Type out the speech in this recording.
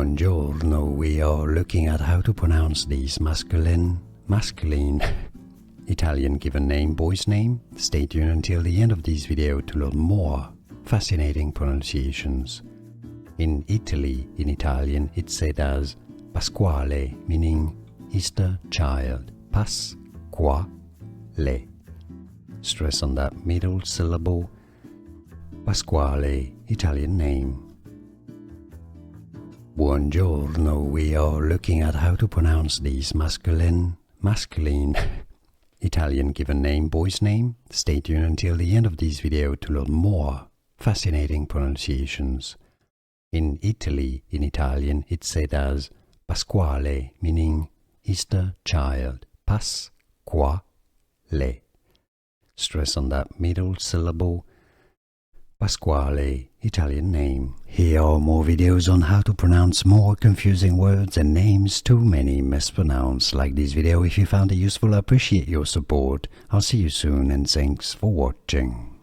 Buongiorno, we are looking at how to pronounce these masculine, Italian given name, boy's name. Stay tuned until the end of this video to learn more fascinating pronunciations. In Italy, in Italian, it's said as Pasquale, meaning Easter child. Pasquale. Stress on that middle syllable. Pasquale, Italian name. Buongiorno, we are looking at how to pronounce these masculine, Italian given name, boy's name. Stay tuned until the end of this video to learn more fascinating pronunciations. In Italy, in Italian, it's said as Pasquale, meaning Easter child. Pasquale. Stress on that middle syllable. Pasquale, Italian name. Here are more videos on how to pronounce more confusing words and names too many mispronounced. Like this video if you found it useful. I appreciate your support. I'll see you soon and thanks for watching.